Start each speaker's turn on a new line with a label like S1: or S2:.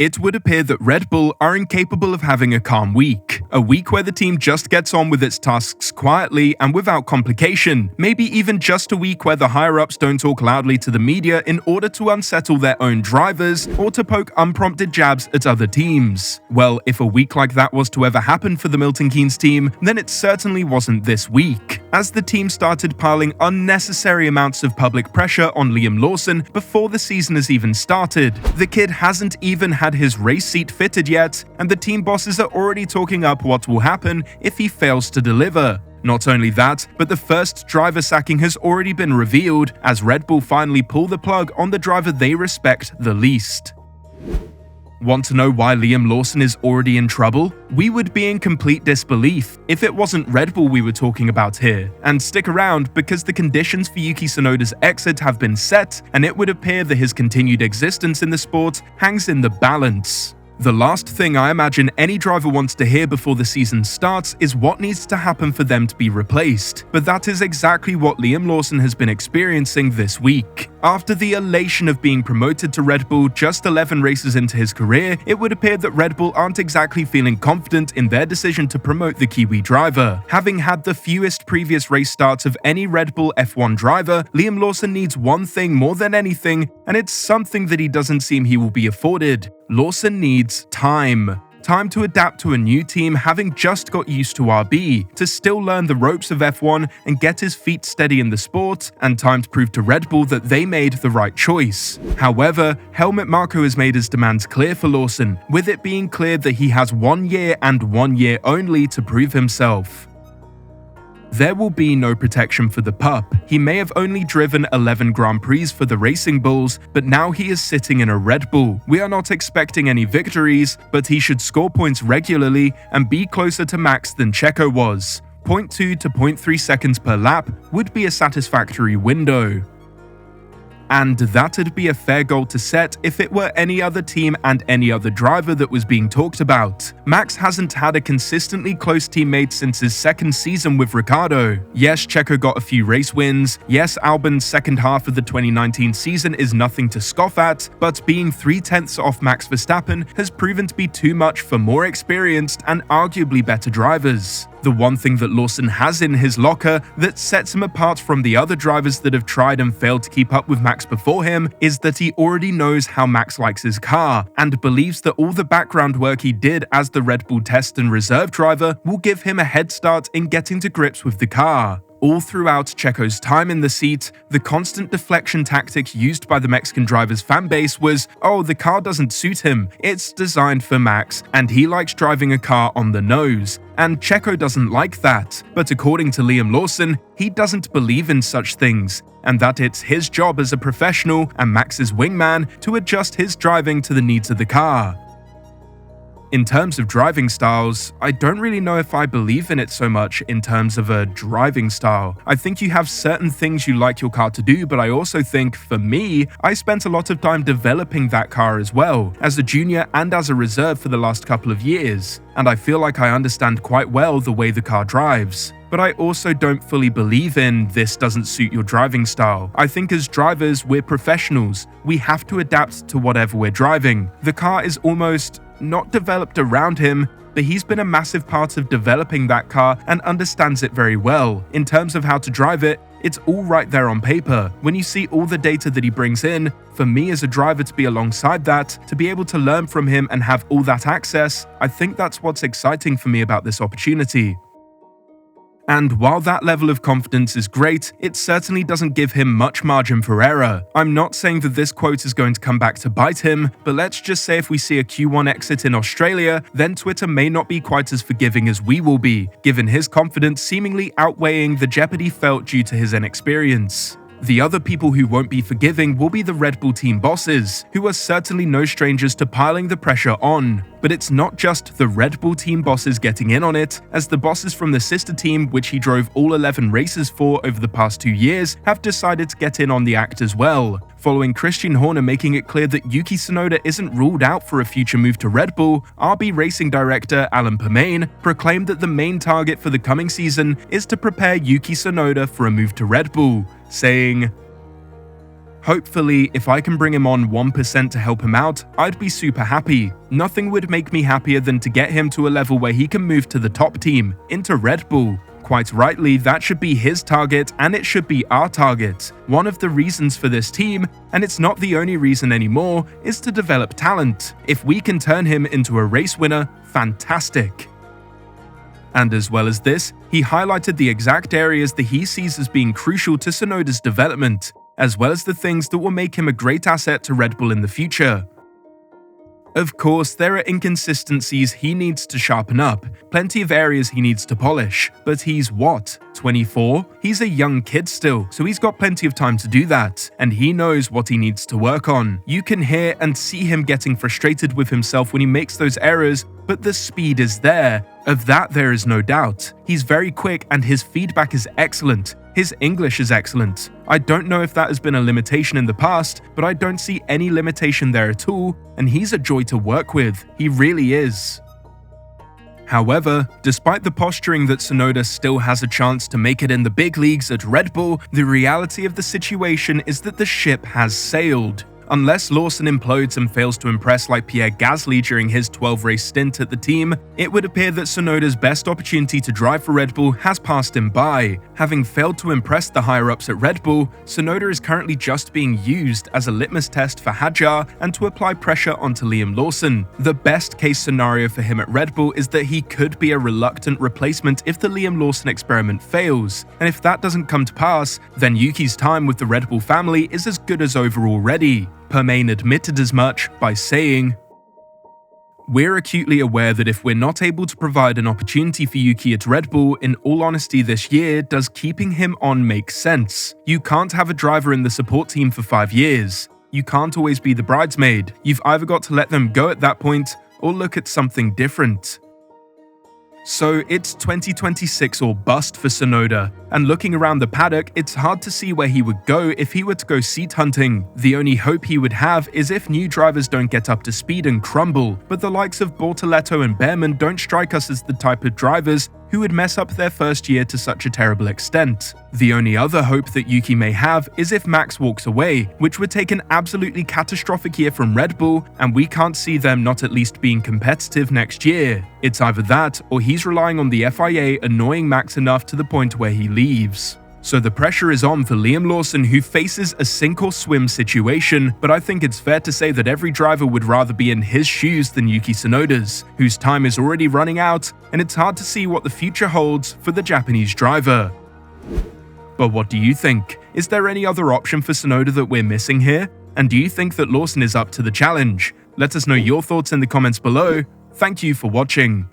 S1: It would appear that Red Bull are incapable of having a calm week. A week where the team just gets on with its tasks quietly and without complication. Maybe even just a week where the higher-ups don't talk loudly to the media in order to unsettle their own drivers or to poke unprompted jabs at other teams. Well, if a week like that was to ever happen for the Milton Keynes team, then it certainly wasn't this week, as the team started piling unnecessary amounts of public pressure on Liam Lawson before the season has even started. The kid hasn't even had his race seat fitted yet, and the team bosses are already talking up what will happen if he fails to deliver. Not only that, but the first driver sacking has already been revealed, as Red Bull finally pull the plug on the driver they respect the least. Want to know why Liam Lawson is already in trouble? We would be in complete disbelief if it wasn't Red Bull we were talking about here. And stick around, because the conditions for Yuki Tsunoda's exit have been set, and it would appear that his continued existence in the sport hangs in the balance. The last thing I imagine any driver wants to hear before the season starts is what needs to happen for them to be replaced, but that is exactly what Liam Lawson has been experiencing this week. After the elation of being promoted to Red Bull just 11 races into his career, it would appear that Red Bull aren't exactly feeling confident in their decision to promote the Kiwi driver. Having had the fewest previous race starts of any Red Bull F1 driver, Liam Lawson needs one thing more than anything, and it's something that he doesn't seem he will be afforded. Lawson needs time. Time to adapt to a new team, having just got used to RB, to still learn the ropes of F1 and get his feet steady in the sport, and time to prove to Red Bull that they made the right choice. However, Helmut Marko has made his demands clear for Lawson, with it being clear that he has 1 year and 1 year only to prove himself. There will be no protection for the pup. He may have only driven 11 Grand Prix for the Racing Bulls, but now he is sitting in a Red Bull. We are not expecting any victories, but he should score points regularly and be closer to Max than Checo was. 0.2 to 0.3 seconds per lap would be a satisfactory window. And that'd be a fair goal to set if it were any other team and any other driver that was being talked about. Max hasn't had a consistently close teammate since his second season with Ricciardo. Yes, Checo got a few race wins. Yes, Albon's second half of the 2019 season is nothing to scoff at, but being 3/10 off Max Verstappen has proven to be too much for more experienced and arguably better drivers. The one thing that Lawson has in his locker that sets him apart from the other drivers that have tried and failed to keep up with Max before him is that he already knows how Max likes his car, and believes that all the background work he did as the Red Bull test and reserve driver will give him a head start in getting to grips with the car. All throughout Checo's time in the seat, the constant deflection tactic used by the Mexican driver's fanbase was, oh, the car doesn't suit him, it's designed for Max, and he likes driving a car on the nose. And Checo doesn't like that, but according to Liam Lawson, he doesn't believe in such things, and that it's his job as a professional and Max's wingman to adjust his driving to the needs of the car. In terms of driving styles, I don't really know if I believe in it so much in terms of a driving style. I think you have certain things you like your car to do, but I also think, for me, I spent a lot of time developing that car as well, as a junior and as a reserve for the last couple of years, and I feel like I understand quite well the way the car drives. But I also don't fully believe in this doesn't suit your driving style. I think as drivers, we're professionals. We have to adapt to whatever we're driving. The car is almost not developed around him, but he's been a massive part of developing that car and understands it very well. In terms of how to drive it, it's all right there on paper. When you see all the data that he brings in, for me as a driver to be alongside that, to be able to learn from him and have all that access, I think that's what's exciting for me about this opportunity. And while that level of confidence is great, it certainly doesn't give him much margin for error. I'm not saying that this quote is going to come back to bite him, but let's just say if we see a Q1 exit in Australia, then Twitter may not be quite as forgiving as we will be, given his confidence seemingly outweighing the jeopardy felt due to his inexperience. The other people who won't be forgiving will be the Red Bull team bosses, who are certainly no strangers to piling the pressure on. But it's not just the Red Bull team bosses getting in on it, as the bosses from the sister team, which he drove all 11 races for over the past 2 years, have decided to get in on the act as well. Following Christian Horner making it clear that Yuki Tsunoda isn't ruled out for a future move to Red Bull, RB Racing Director Alan Permain proclaimed that the main target for the coming season is to prepare Yuki Tsunoda for a move to Red Bull, saying, Hopefully, if I can bring him on 1% to help him out, I'd be super happy. Nothing would make me happier than to get him to a level where he can move to the top team, into Red Bull. Quite rightly, that should be his target and it should be our target. One of the reasons for this team, and it's not the only reason anymore, is to develop talent. If we can turn him into a race winner, fantastic. And as well as this, he highlighted the exact areas that he sees as being crucial to Tsunoda's development, as well as the things that will make him a great asset to Red Bull in the future. Of course, there are inconsistencies he needs to sharpen up, plenty of areas he needs to polish, but he's what, 24? He's a young kid still, so he's got plenty of time to do that, and he knows what he needs to work on. You can hear and see him getting frustrated with himself when he makes those errors, but the speed is there. Of that there is no doubt. He's very quick and his feedback is excellent. His English is excellent. I don't know if that has been a limitation in the past, but I don't see any limitation there at all, and he's a joy to work with. He really is. However, despite the posturing that Tsunoda still has a chance to make it in the big leagues at Red Bull, the reality of the situation is that the ship has sailed. Unless Lawson implodes and fails to impress like Pierre Gasly during his 12-race stint at the team, it would appear that Tsunoda's best opportunity to drive for Red Bull has passed him by. Having failed to impress the higher-ups at Red Bull, Tsunoda is currently just being used as a litmus test for Hadjar and to apply pressure onto Liam Lawson. The best-case scenario for him at Red Bull is that he could be a reluctant replacement if the Liam Lawson experiment fails, and if that doesn't come to pass, then Yuki's time with the Red Bull family is as good as over already. Permain admitted as much by saying, "We're acutely aware that if we're not able to provide an opportunity for Yuki at Red Bull, in all honesty this year, does keeping him on make sense? You can't have a driver in the support team for 5 years. You can't always be the bridesmaid. You've either got to let them go at that point, or look at something different." So it's 2026 or bust for Tsunoda, and looking around the paddock, it's hard to see where he would go if he were to go seat hunting. The only hope he would have is if new drivers don't get up to speed and crumble, but the likes of Bortoletto and Behrman don't strike us as the type of drivers who would mess up their first year to such a terrible extent. The only other hope that Yuki may have is if Max walks away, which would take an absolutely catastrophic year from Red Bull, and we can't see them not at least being competitive next year. It's either that, or he's relying on the FIA annoying Max enough to the point where he leaves. So the pressure is on for Liam Lawson, who faces a sink or swim situation, but I think it's fair to say that every driver would rather be in his shoes than Yuki Tsunoda's, whose time is already running out, and it's hard to see what the future holds for the Japanese driver. But what do you think? Is there any other option for Tsunoda that we're missing here? And do you think that Lawson is up to the challenge? Let us know your thoughts in the comments below. Thank you for watching.